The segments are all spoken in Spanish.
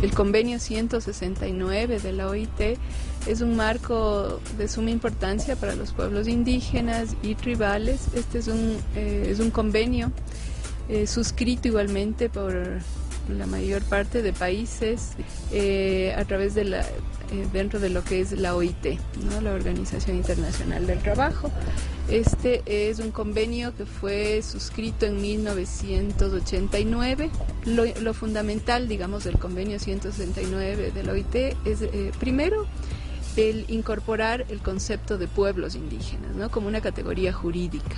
El convenio 169 de la OIT es un marco de suma importancia para los pueblos indígenas y tribales. Este es un convenio suscrito igualmente por la mayor parte de países a través de dentro de lo que es la OIT, ¿no? La Organización Internacional del Trabajo. Este es un convenio que fue suscrito en 1989. Lo fundamental, digamos, del convenio 169 de la OIT es, primero, el incorporar el concepto de pueblos indígenas, ¿no? Como una categoría jurídica.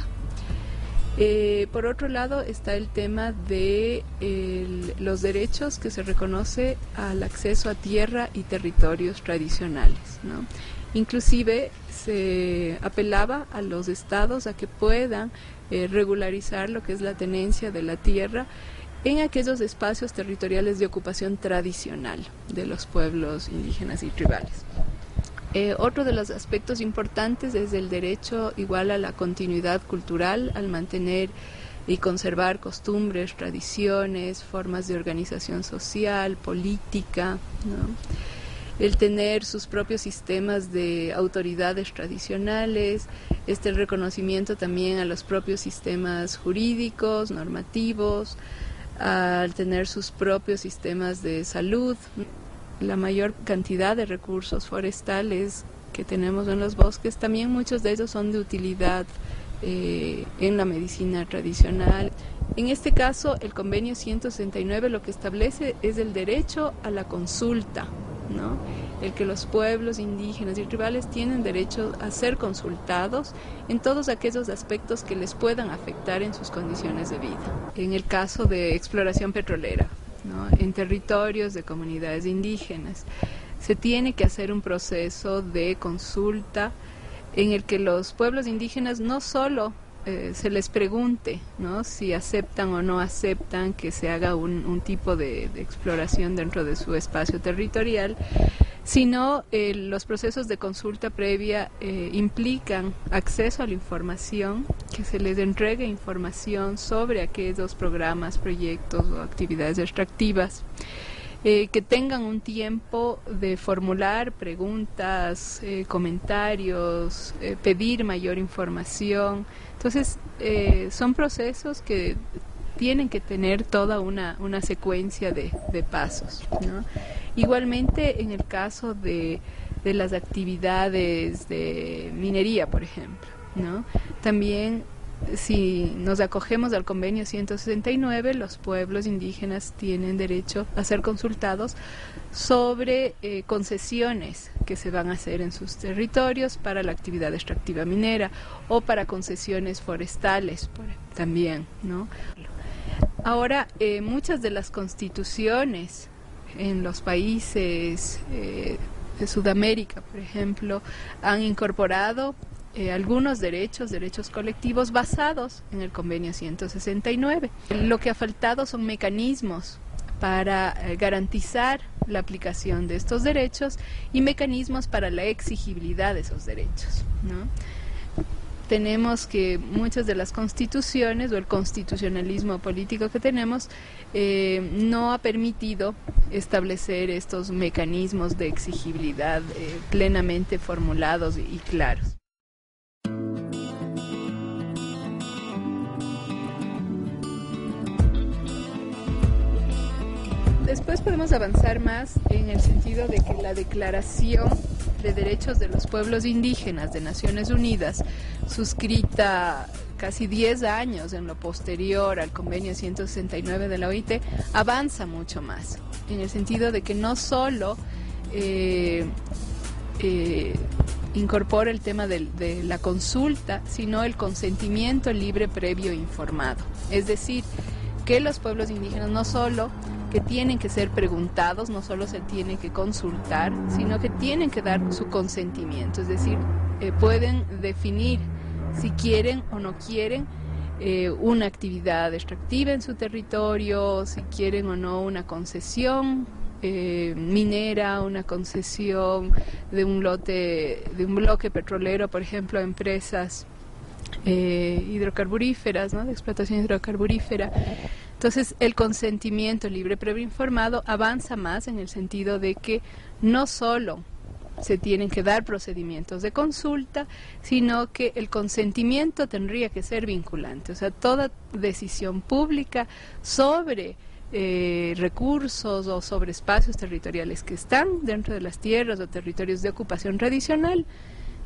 Por otro lado está el tema de los derechos que se reconoce al acceso a tierra y territorios tradicionales, ¿no? Inclusive se apelaba a los estados a que puedan regularizar lo que es la tenencia de la tierra en aquellos espacios territoriales de ocupación tradicional de los pueblos indígenas y tribales. Otro de los aspectos importantes es el derecho igual a la continuidad cultural, al mantener y conservar costumbres, tradiciones, formas de organización social, política, ¿no? El tener sus propios sistemas de autoridades tradicionales, el reconocimiento también a los propios sistemas jurídicos, normativos, al tener sus propios sistemas de salud. La mayor cantidad de recursos forestales que tenemos en los bosques, también muchos de ellos son de utilidad en la medicina tradicional. En este caso, el convenio 169 lo que establece es el derecho a la consulta, ¿no? El que los pueblos indígenas y tribales tienen derecho a ser consultados en todos aquellos aspectos que les puedan afectar en sus condiciones de vida. En el caso de exploración petrolera, ¿no? En territorios de comunidades indígenas, se tiene que hacer un proceso de consulta en el que los pueblos indígenas no solo se les pregunte, ¿no?, si aceptan o no aceptan que se haga un tipo de exploración dentro de su espacio territorial, sino los procesos de consulta previa implican acceso a la información, que se les entregue información sobre aquellos programas, proyectos o actividades extractivas, que tengan un tiempo de formular preguntas, comentarios, pedir mayor información. Entonces, son procesos que tienen que tener toda una secuencia de pasos, ¿no? Igualmente, en el caso de las actividades de minería, por ejemplo, ¿no? También, si nos acogemos al convenio 169, los pueblos indígenas tienen derecho a ser consultados sobre concesiones que se van a hacer en sus territorios para la actividad extractiva minera o para concesiones forestales también, ¿no? Ahora, muchas de las constituciones en los países de Sudamérica, por ejemplo, han incorporado algunos derechos colectivos basados en el convenio 169. Lo que ha faltado son mecanismos para garantizar la aplicación de estos derechos y mecanismos para la exigibilidad de esos derechos, ¿no? Tenemos que muchas de las constituciones o el constitucionalismo político que tenemos no ha permitido establecer estos mecanismos de exigibilidad plenamente formulados y claros. Después podemos avanzar más en el sentido de que la Declaración de Derechos de los Pueblos Indígenas de Naciones Unidas, suscrita casi 10 años en lo posterior al convenio 169 de la OIT, avanza mucho más, en el sentido de que no solo incorpora el tema de la consulta, sino el consentimiento libre, previo e informado. Es decir, que los pueblos indígenas no solo que tienen que ser preguntados, no solo se tienen que consultar, sino que tienen que dar su consentimiento, es decir, pueden definir si quieren o no quieren una actividad extractiva en su territorio, si quieren o no una concesión minera, una concesión de un bloque petrolero, por ejemplo, a empresas hidrocarburíferas, ¿no?, de explotación hidrocarburífera. Entonces, el consentimiento libre, previo informado avanza más en el sentido de que no solo se tienen que dar procedimientos de consulta, sino que el consentimiento tendría que ser vinculante. O sea, toda decisión pública sobre recursos o sobre espacios territoriales que están dentro de las tierras o territorios de ocupación tradicional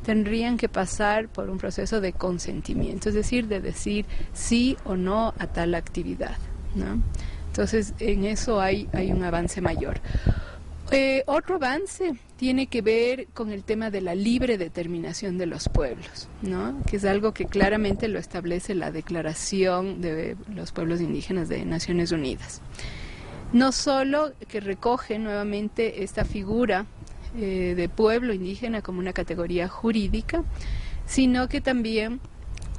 tendrían que pasar por un proceso de consentimiento, es decir, de decir sí o no a tal actividad, ¿no? Entonces, en eso hay un avance mayor. Otro avance tiene que ver con el tema de la libre determinación de los pueblos, ¿no? Que es algo que claramente lo establece la Declaración de los Pueblos Indígenas de Naciones Unidas. No solo que recoge nuevamente esta figura de pueblo indígena como una categoría jurídica, sino que también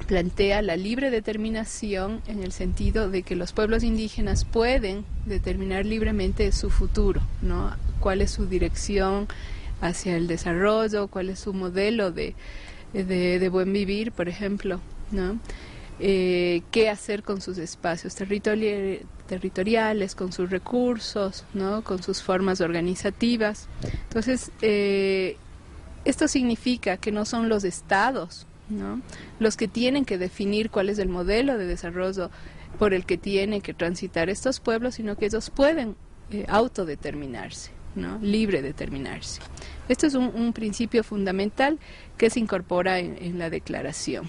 plantea la libre determinación en el sentido de que los pueblos indígenas pueden determinar libremente su futuro, ¿no? Cuál es su dirección hacia el desarrollo, cuál es su modelo de buen vivir, por ejemplo, ¿no? Qué hacer con sus espacios territoriales, con sus recursos, ¿no? Con sus formas organizativas. Entonces, esto significa que no son los estados, ¿no? Los que tienen que definir cuál es el modelo de desarrollo por el que tienen que transitar estos pueblos, sino que ellos pueden autodeterminarse, ¿no? Libre determinarse. Esto es un principio fundamental que se incorpora en la declaración.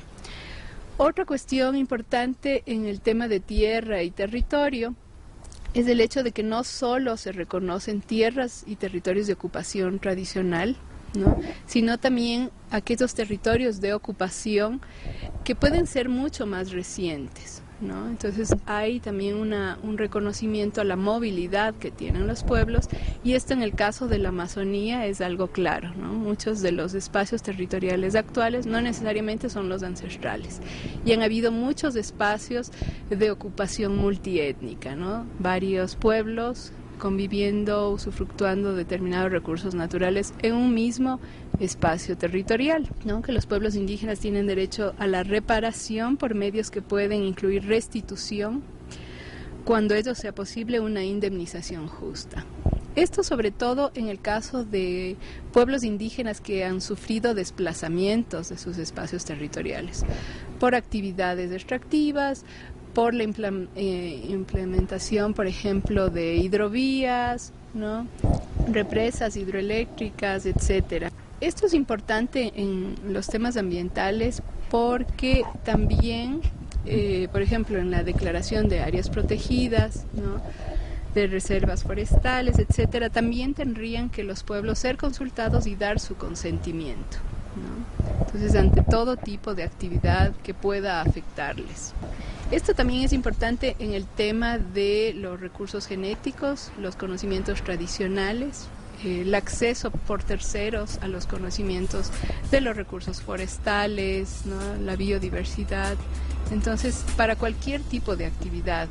Otra cuestión importante en el tema de tierra y territorio es el hecho de que no solo se reconocen tierras y territorios de ocupación tradicional, ¿no? Sino también aquellos territorios de ocupación que pueden ser mucho más recientes, ¿no? Entonces hay también un reconocimiento a la movilidad que tienen los pueblos, y esto en el caso de la Amazonía es algo claro, ¿no? Muchos de los espacios territoriales actuales no necesariamente son los ancestrales, y han habido muchos espacios de ocupación multiétnica, ¿no? Varios pueblos conviviendo, usufructuando determinados recursos naturales en un mismo espacio territorial, ¿no? Que los pueblos indígenas tienen derecho a la reparación por medios que pueden incluir restitución, cuando ello sea posible, una indemnización justa. Esto sobre todo en el caso de pueblos indígenas que han sufrido desplazamientos de sus espacios territoriales por actividades extractivas, por la implementación, por ejemplo, de hidrovías, ¿no? Represas hidroeléctricas, etcétera. Esto es importante en los temas ambientales porque también, por ejemplo, en la declaración de áreas protegidas, ¿no? De reservas forestales, etcétera, también tendrían que los pueblos ser consultados y dar su consentimiento, ¿no? Entonces, ante todo tipo de actividad que pueda afectarles. Esto también es importante en el tema de los recursos genéticos, los conocimientos tradicionales, el acceso por terceros a los conocimientos de los recursos forestales, ¿no? La biodiversidad. Entonces, para cualquier tipo de actividad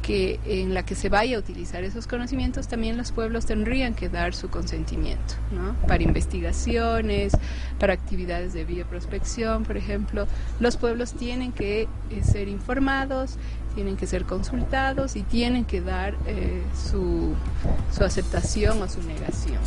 en la que se vaya a utilizar esos conocimientos, también los pueblos tendrían que dar su consentimiento, ¿no? Para investigaciones, para actividades de bioprospección, por ejemplo, los pueblos tienen que ser informados, tienen que ser consultados y tienen que dar su aceptación o su negación.